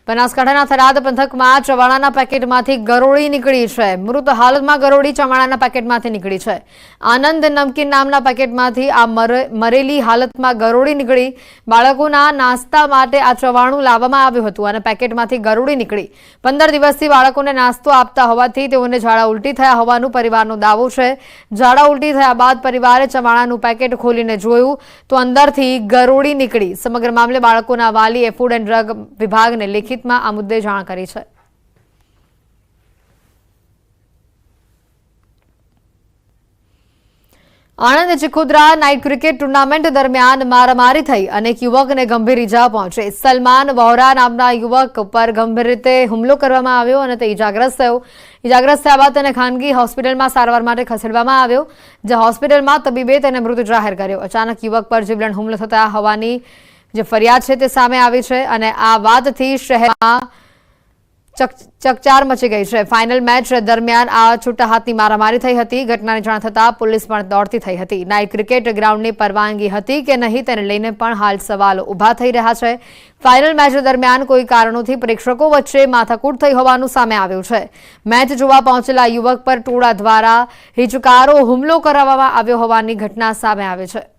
બનાસકાંઠાના થરાદ પંથકમાં ચવાણાના પેકેટમાંથી ગરોળી નીકળી છે। મૃત હાલતમાં ગરોળી ચવાણાના પેકેટમાંથી નીકળી છે। આનંદ નમકીન નામના પેકેટમાંથી આ મરેલી હાલતમાં ગરોળી નીકળી। બાળકોના નાસ્તા માટે આ ચવાણું લાવવામાં આવ્યું હતું અને પેકેટમાંથી ગરોળી નીકળી। 15 દિવસથી બાળકોને નાસ્તો આપતા હોવાથી તેઓને ઝાડા ઉલટી થયા હોવાનું પરિવારનો દાવો છે। ઝાડા ઉલટી થયા બાદ પરિવારે ચવાણાનું પેકેટ ખોલીને જોયું તો અંદરથી ગરોળી નીકળી। સમગ્ર મામલે બાળકોના વાલીએ ફૂડ એન્ડ ડ્રગ વિભાગને લેખિત આ મુદ્દે જાણ કરી છે। Anand Chikhodra night cricket tournament દરમિયાન મારામારી થઈ અનેક યુવકને ગંભીર ઈજા પહોંચી। સલમાન વહોરા નામના યુવક પર ગંભીર રીતે હુમલો કરવામાં આવ્યો અને તે ઈજાગ્રસ્ત થયો। ઈજાગ્રસ્ત થયા બાદ તેને ખાનગી હોસ્પિટલમાં સારવાર માટે ખસેડવામાં આવ્યો, જે હોસ્પિટલમાં તબીબે તેને મૃત જાહેર કર્યો। અચાનક યુવક પર જીવલેણ હુમલો થતા હોવાની જે ફરિયાદ છે તે સામે આવી છે અને આ વાતથી શહેરમાં ચકચાર મચી ગઈ છે। ફાઇનલ મેચ દરમિયાન આ છૂટા હાથની મારામારી થઈ હતી। ઘટનાની જાણ થતાં પોલીસ પણ દોડતી થઈ હતી। નાઇટ ક્રિકેટ ગ્રાઉન્ડની પરવાનગી હતી કે નહીં તેને લઈને પણ હાલ સવાલો ઊભા થઈ રહ્યા છે। ફાઇનલ મેચ દરમિયાન કોઈ કારણોથી પ્રેક્ષકો વચ્ચે માથાકૂટ થઈ હોવાનું સામે આવ્યું છે। મેચ જોવા પહોંચેલા યુવક પર ટોળા દ્વારા હિચકારો હુમલો કરવામાં આવ્યો હોવાની ઘટના સામે આવી છે।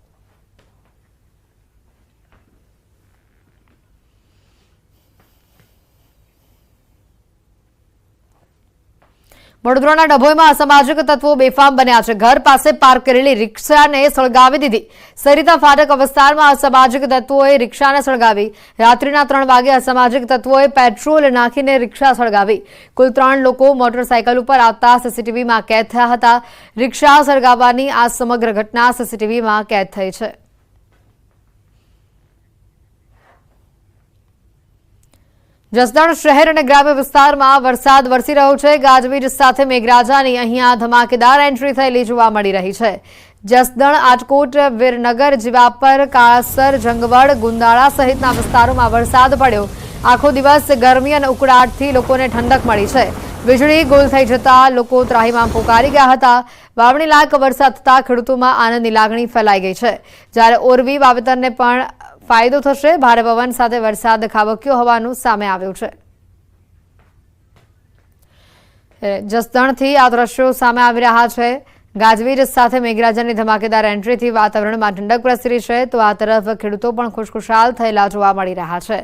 વડોદરાના ડભોઈમાં અસામાજિક તત્વો બેફામ બન્યા છે। ઘર પાસે પાર્ક કરેલી રિક્ષાને સળગાવી દીધી। સરિતા ફાટક વિસ્તારમાં અસામાજિક તત્વોએ રિક્ષાને સળગાવી। રાત્રિના 3 વાગે અસામાજિક તત્વોએ પેટ્રોલ નાખીને રિક્ષા સળગાવી। કુલ 3 લોકો મોટરસાયકલ ઉપર આવતા સીસીટીવીમાં કેદ થયા હતા। રિક્ષા સળગાવવાની આ સમગ્ર ઘટના સીસીટીવીમાં કેદ થઈ છે। જસદણ શહેર અને ગ્રામ્ય વિસ્તારમાં વરસાદ વરસી રહ્યો છે। ગાજવીજ સાથે મેઘરાજાની અહીંયા ધમાકેદાર એન્ટ્રી થયેલી જોવા મળી રહી છે। જસદણ, આજકોટ, વીરનગર, જીવાપર, કાળાસર, જંગવડ, ગુંદાળા સહિતના વિસ્તારોમાં વરસાદ પડ્યો। આખો દિવસ ગરમી અને ઉકળાટથી લોકોને ઠંડક મળી છે। વીજળી ગુલ થઈ જતા લોકો ત્રાહિમામ પોકારી ગયા હતા। વાવણી લાયક વરસાદ થતા ખેડૂતોમાં આનંદની લાગણી ફેલાઈ ગઈ છે, જ્યારે ઓરવી વાવેતરને પણ ફાયદો થશે। ભારે પવન સાથે વરસાદ ખાબક્યો હોવાનું સામે આવ્યું છે। જસદણથી આ દ્રશ્યો સામે આવી રહ્યા છે। ગાજવીજ સાથે મેઘરાજાની ધમાકેદાર એન્ટ્રીથી વાતાવરણમાં ઠંડક પ્રસરી છે, તો આ તરફ ખેડૂતો પણ ખુશખુશાલ થયેલા જોવા મળી રહ્યા છે।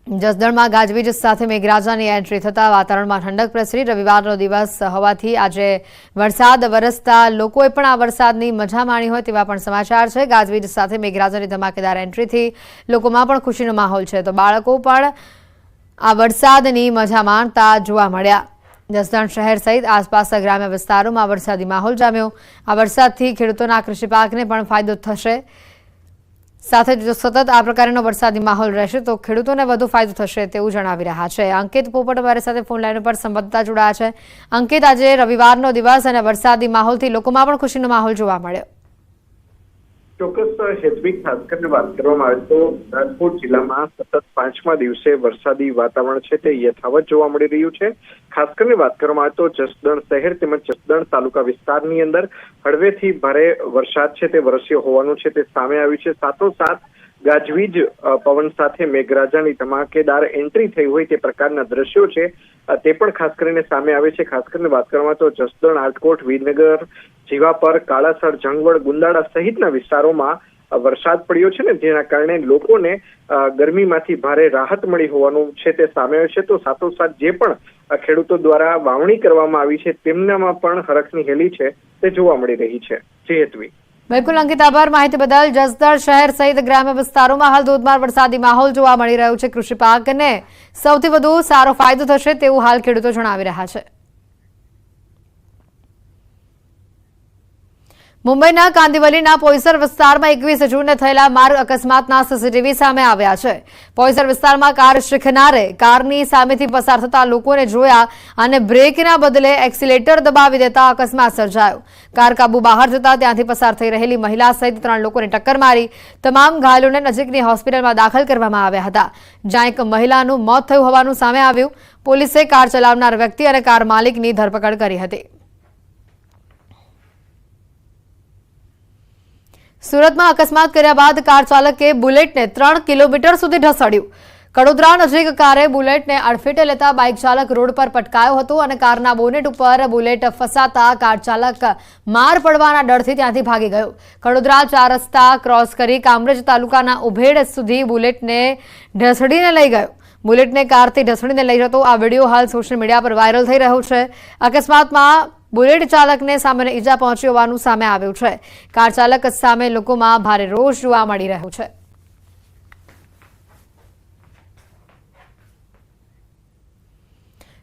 જસદણમાં ગાજવીજ સાથે મેઘરાજાની એન્ટ્રી થતા વાતાવરણમાં ઠંડક પ્રસરી। રવિવારનો દિવસ હોવાથી આજે વરસાદ વરસતા લોકોએ પણ આ વરસાદની મજા માણી હોય તેવા પણ સમાચાર છે। ગાજવીજ સાથે મેઘરાજાની ધમાકેદાર એન્ટ્રીથી લોકોમાં પણ ખુશીનો માહોલ છે, તો બાળકો પણ આ વરસાદની મજા માણતા જોવા મળ્યા। જસદણ શહેર સહિત આસપાસના ગ્રામ્ય વિસ્તારોમાં વરસાદી માહોલ જામ્યો। આ વરસાદથી ખેડૂતોના કૃષિ પાકને પણ ફાયદો થશે, સાથે જો સતત આ પ્રકારનો વરસાદી માહોલ રહેશે તો ખેડૂતોને વધુ ફાયદો થશે તેવું જણાવી રહ્યા છે। અંકિત પોપટ અમારી સાથે ફોન લાઈન પર સંવાદદાતા જોડાયા છે। અંકિત, આજે રવિવારનો દિવસ અને વરસાદી માહોલથી લોકોમાં પણ ખુશીનો માહોલ જોવા મળ્યો। ચોક્કસ હેતવી, ખાસ કરીને વાત કરવામાં આવે તો રાજકોટ જિલ્લામાં સતત 5મા દિવસે વરસાદી વાતાવરણ છે તે યથાવત જોવા મળી રહ્યું છે। ખાસ કરીને વાત કરવામાં આવે તો જસદણ શહેર તેમજ જસદણ તાલુકા વિસ્તારની અંદર હળવેથી ભારે વરસાદ છે તે વરસ્યો હોવાનું છે તે સામે આવ્યું છે। સાથોસાથ ગાજવીજ પવન સાથે મેઘરાજાની ધમાકેદાર એન્ટ્રી થઈ હોય તે પ્રકારના દ્રશ્યો છે તે પણ ખાસ કરીને સામે આવે છે। ખાસ કરીને વાત કરવામાં તો જસદણ, આજકોટ, વીરનગર, જીવાપર, કાળાસર, જંગવડ, ગુંદાળા સહિતના વિસ્તારોમાં વરસાદ પડ્યો છે ને, જેના કારણે લોકોને ગરમીમાંથી ભારે રાહત મળી હોવાનું છે તે સામે આવ્યું છે। તો સાથોસાથ જે પણ ખેડૂતો દ્વારા વાવણી કરવામાં આવી છે તેમનામાં પણ હરખની હેલી છે તે જોવા મળી રહી છે। જી હેતવી। બિલકુલ અંકિત, આભાર માહિતી બદલ। જસદણ શહેર સહિત ગ્રામ્ય વિસ્તારોમાં હાલ ધોધમાર વરસાદી માહોલ જોવા મળી રહ્યો છે। કૃષિ પાકને સૌથી વધુ સારો ફાયદો થશે તેવું હાલ ખેડૂતો જણાવી રહ્યા છે। મુંબઈના કાંદિવલીના પોઈસર વિસ્તારમાં 21 જૂને થયેલા માર્ગ અકસ્માતના સીસીટીવી સામે આવ્યા છે। પોઈસર વિસ્તારમાં કાર શીખનારે કારની સામેથી પસાર થતા લોકોને જોયા અને બ્રેકના બદલે એક્સિલેટર દબાવી દેતા અકસ્માત સર્જાયો। કાર કાબુ બહાર જતા ત્યાંથી પસાર થઈ રહેલી મહિલા સહિત 3 લોકોને ટક્કર મારી। તમામ ઘાયલોને નજીકની હોસ્પિટલમાં દાખલ કરવામાં આવ્યા હતા, જ્યાં એક મહિલાનું મોત થયું હોવાનું સામે આવ્યું। પોલીસે કાર ચલાવનાર વ્યક્તિ અને કાર માલિકની ધરપકડ કરી હતી। સુરતમાં અકસ્માત કર્યા બાદ કાર ચાલકે બુલેટને 3 કિલોમીટર સુધી ઢસડ્યું। કડોદરા નજીક કારે બુલેટને અડફેટે લેતા બાઇક ચાલક રોડ પર પટકાયો હતો અને કારના બોનેટ ઉપર બુલેટ ફસાતા કાર ચાલક માર પડવાના ડરથી ત્યાંથી ભાગી ગયો. કડોદરા 4 રસ્તા ક્રોસ કરી કામરેજ તાલુકાના ઉભેડ સુધી બુલેટને ઢસડીને લઈ ગયો. બુલેટને કારથી ઢસડીને લઈ જતો આ વિડીયો હાલ સોશિયલ મીડિયા પર વાયરલ થઈ રહ્યો છે. અકસ્માતમાં બુલેટ ચાલકને સામાન્ય ઈજા પહોંચી હોવાનું સામે આવ્યું છે. કાર ચાલક સામે લોકોમાં ભારે રોષ જોવા મળી રહ્યો છે.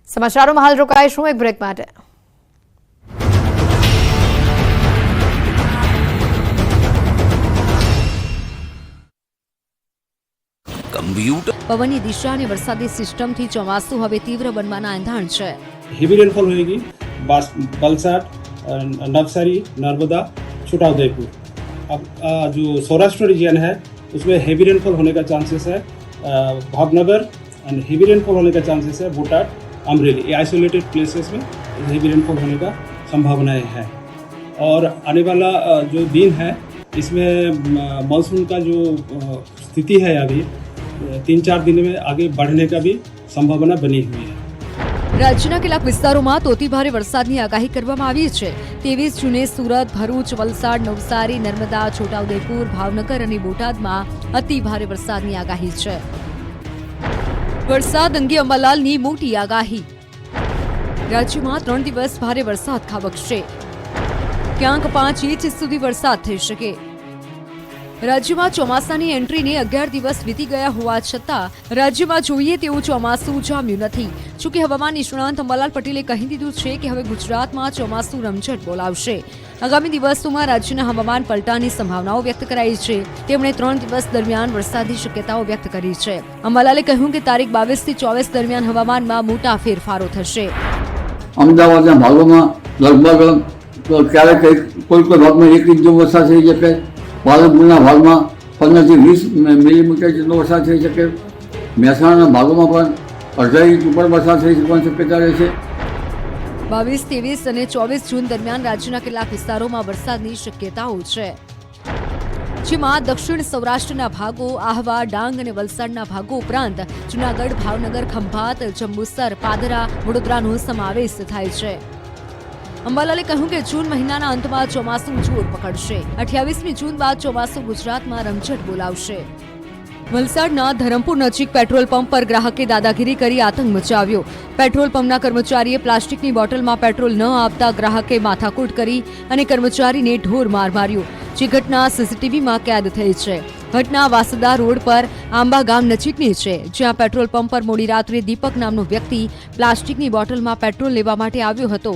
સમાચારોમાં હાલ રોકાઈશું એક બ્રેક માટે. પવનની દિશા અને વરસાદી સિસ્ટમથી ચોમાસું હવે તીવ્ર બનવાના એંધાણ છે. हेवी रेनफॉल होगी वलसाड, नवसारी, नर्मदा, छोटाउदेपुर. अब जो सौराष्ट्र रीजन है उसमें हेवी रेनफॉल होने का चांसेस है. भावनगर एंड हेवी रेनफॉल होने का चांसेस है. बोटाड, अमरेली, ये आइसोलेटेड प्लेसेस में हेवी रेनफॉल होने का संभावनाएं है. और आने वाला जो दिन है इसमें मानसून का जो स्थिति है अभी 3-4 दिन में आगे बढ़ने का भी संभावना बनी हुई है. રાજ્યના કેટલાક વિસ્તારોમાં તોતી ભારે વરસાદની આગાહી કરવામાં આવી છે. 23 જૂને સુરત, ભરૂચ, વલસાડ, નવસારી, નર્મદા, છોટાઉદેપુર, ભાવનગર અને બોટાદમાં અતિ ભારે વરસાદની આગાહી છે. વરસાદ અંગે અંબાલાલની મોટી આગાહી. રાજ્યમાં 3 દિવસ ભારે વરસાદ ખાબકશે. ક્યાંક 5 ઇંચ સુધી વરસાદ થઈ શકે. રાજ્યમાં ચોમાસાની એન્ટ્રીને 11 દિવસ વીતી ગયા હોવા છતાં રાજ્યમાં જોઈએ તેવું ચોમાસું જામ્યું નથી. જોકે હવામાન નિષ્ણાંત અંબાલાલ પટેલે કહી દીધું છે કે હવે ગુજરાતમાં ચોમાસું રમઝટ બોલાવશે. આગામી દિવસોમાં રાજ્યના હવામાન પલટાની સંભાવનાઓ વ્યક્ત કરાઈ છે. તેમણે 3 દિવસ દરમિયાન વરસાદની શક્યતાઓ વ્યક્ત કરી છે. અંબાલાલે કહ્યું કે તારીખ 22 થી 24 દરમિયાન હવામાનમાં મોટા ફેરફારો થશે. અમદાવાદના ભાગોમાં લગભગ ક્યારેક કોઈ ભાગમાં 1 ઇંચ જેવો વરસાદ થઈ શકે. પાલનપુરના ભાગમાં 15 થી 20 મિલીમીટર જેટલો વરસાદ થઈ શકે. મહેસાણાના ભાગોમાં પણ 1.5 ઇંચ ઉપર વરસાદ થઈ શકવાની શક્યતા રહેશે. 22, 23 અને 24 જૂન દરમિયાન રાજ્યના કેટલાક વિસ્તારોમાં વરસાદની શક્યતાઓ છે, જેમાં દક્ષિણ સૌરાષ્ટ્રના ભાગો, આહવા, ડાંગ અને વલસાડના ભાગો ઉપરાંત જૂનાગઢ, ભાવનગર, ખંભાત, જંબુસર, પાદરા, વડોદરાનો સમાવેશ થાય છે. અંબાલાલે કહ્યું કે જૂન મહિનાના અંતમાં ચોમાસું જોર પકડશે. 28મી જૂન બાદ ચોમાસું ગુજરાતમાં રમઝટ બોલાવશે. વલસાડના ધરમપુર નજીક પેટ્રોલ પંપ પર ગ્રાહકે દાદાગીરી કરી આતંક મચાવ્યો. પેટ્રોલ પંપના કર્મચારીએ પ્લાસ્ટિકની બોટલમાં પેટ્રોલ ન આપતા ગ્રાહકે માથાકૂટ કરી અને કર્મચારીને ઢોર માર માર્યો, જે ઘટના સીસીટીવીમાં કેદ થઈ છે. ઘટના વાસદા રોડ પર આંબા ગામ નજીકની છે, જ્યાં પેટ્રોલ પંપ પર મોડી રાત્રે દીપક નામનો વ્યક્તિ પ્લાસ્ટિકની બોટલમાં પેટ્રોલ લેવા માટે આવ્યો હતો,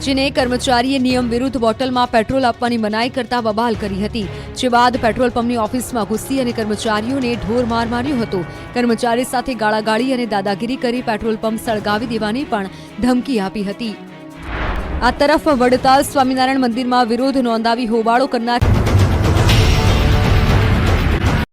જેને કર્મચારીએ નિયમ વિરુદ્ધ બોટલમાં પેટ્રોલ આપવાની મનાઈ કરતા બબાલ કરી હતી. જે બાદ પેટ્રોલ પંપની ઓફિસમાં ઘૂસી અને કર્મચારીઓને ઢોર માર માર્યો હતો. કર્મચારી સાથે ગાળાગાળી અને દાદાગીરી કરી પેટ્રોલ પંપ સળગાવી દેવાની પણ ધમકી આપી હતી. આ તરફ વડતાલ સ્વામિનારાયણ મંદિરમાં વિરોધ નોંધાવી હોબાળો કરનાર